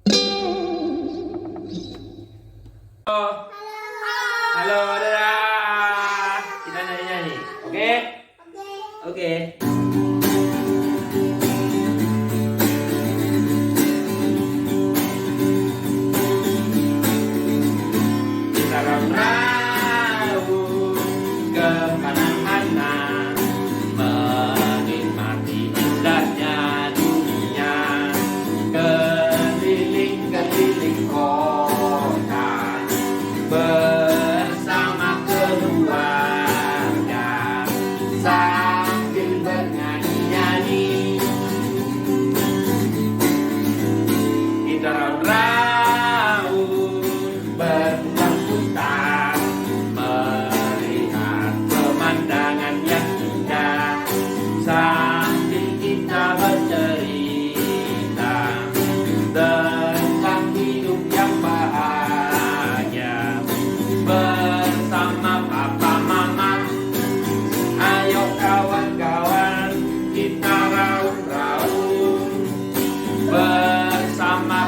Halo, halo, dadah. Kita nyanyi-nyanyi, oke? Oke. Kita raut kemana-mana, menikmati indahnya dunia, keliling-keliling kota, bersama keluarga, sambil bernyanyi-nyanyi. Kita raut berputar-putar, melihat pemandangan yang indah, sambil kita bercerita tentang hidup yang bahagia bersama papa mama. Ayo kawan-kawan, kita raut-raut bersama